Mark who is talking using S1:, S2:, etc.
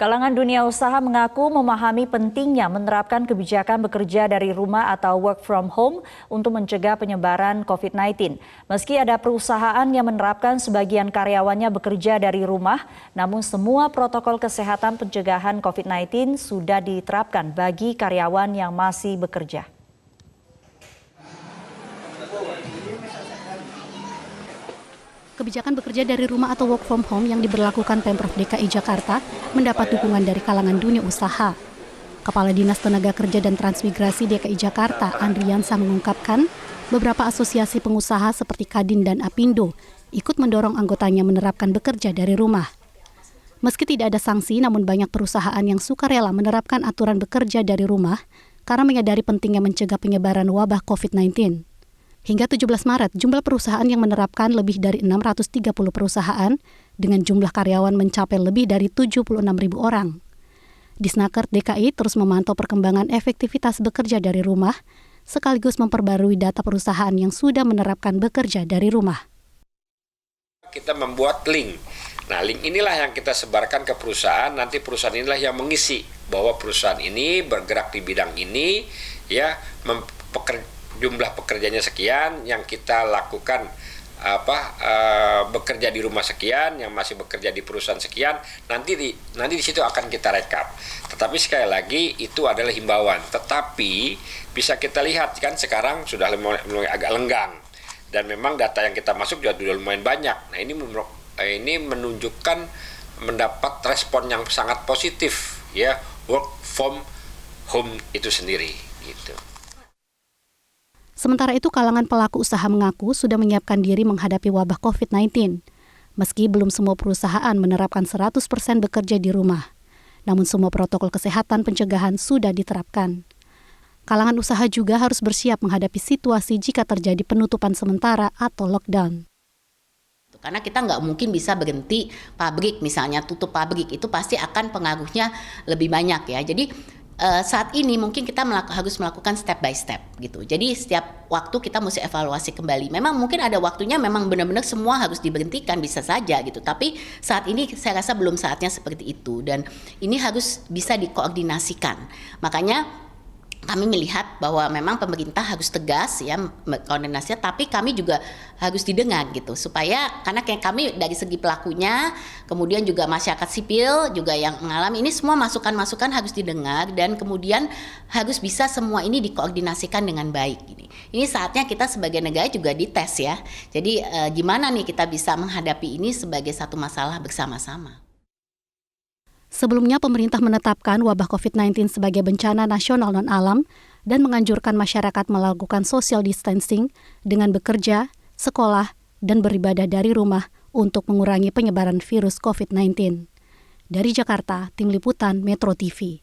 S1: Kalangan dunia usaha mengaku memahami pentingnya menerapkan kebijakan bekerja dari rumah atau work from home untuk mencegah penyebaran COVID-19. Meski ada perusahaan yang menerapkan sebagian karyawannya bekerja dari rumah, namun semua protokol kesehatan pencegahan COVID-19 sudah diterapkan bagi karyawan yang masih bekerja.
S2: Kebijakan bekerja dari rumah atau work from home yang diberlakukan Pemprov DKI Jakarta mendapat dukungan dari kalangan dunia usaha. Kepala Dinas Tenaga Kerja dan Transmigrasi DKI Jakarta, Andriansah, mengungkapkan beberapa asosiasi pengusaha seperti Kadin dan Apindo ikut mendorong anggotanya menerapkan bekerja dari rumah. Meski tidak ada sanksi, namun banyak perusahaan yang sukarela menerapkan aturan bekerja dari rumah karena menyadari pentingnya mencegah penyebaran wabah COVID-19. Hingga 17 Maret, jumlah perusahaan yang menerapkan lebih dari 630 perusahaan dengan jumlah karyawan mencapai lebih dari 76.000 orang. Disnaker DKI terus memantau perkembangan efektivitas bekerja dari rumah, sekaligus memperbarui data perusahaan yang sudah menerapkan bekerja dari rumah.
S3: Kita membuat link. Nah, link inilah yang kita sebarkan ke perusahaan, nanti perusahaan inilah yang mengisi bahwa perusahaan ini bergerak di bidang ini, ya, jumlah pekerjanya sekian, yang kita lakukan bekerja di rumah sekian, yang masih bekerja di perusahaan sekian, nanti di situ akan kita rekap. Tetapi sekali lagi itu adalah himbauan. Tetapi bisa kita lihat kan sekarang sudah mulai agak lenggang, dan memang data yang kita masuk juga sudah lumayan banyak. Nah, ini menunjukkan mendapat respon yang sangat positif, ya, work from home itu sendiri gitu.
S2: Sementara itu, kalangan pelaku usaha mengaku sudah menyiapkan diri menghadapi wabah COVID-19. Meski belum semua perusahaan menerapkan 100% bekerja di rumah, namun semua protokol kesehatan pencegahan sudah diterapkan. Kalangan usaha juga harus bersiap menghadapi situasi jika terjadi penutupan sementara atau lockdown.
S4: Karena kita nggak mungkin bisa berhenti pabrik, misalnya tutup pabrik, itu pasti akan pengaruhnya lebih banyak ya. Jadi saat ini mungkin kita harus melakukan step by step gitu. Jadi setiap waktu kita mesti evaluasi kembali. Memang mungkin ada waktunya memang benar-benar semua harus diberhentikan, bisa saja gitu. Tapi saat ini saya rasa belum saatnya seperti itu, dan ini harus bisa dikoordinasikan. Makanya kami melihat bahwa memang pemerintah harus tegas ya koordinasinya, tapi kami juga harus didengar gitu, supaya karena kami dari segi pelakunya, kemudian juga masyarakat sipil juga yang mengalami ini, semua masukan-masukan harus didengar dan kemudian harus bisa semua ini dikoordinasikan dengan baik. Ini saatnya kita sebagai negara juga dites ya. Jadi gimana nih kita bisa menghadapi ini sebagai satu masalah bersama-sama.
S2: Sebelumnya, pemerintah menetapkan wabah COVID-19 sebagai bencana nasional non-alam dan menganjurkan masyarakat melakukan social distancing dengan bekerja, sekolah, dan beribadah dari rumah untuk mengurangi penyebaran virus COVID-19. Dari Jakarta, Tim Liputan Metro TV.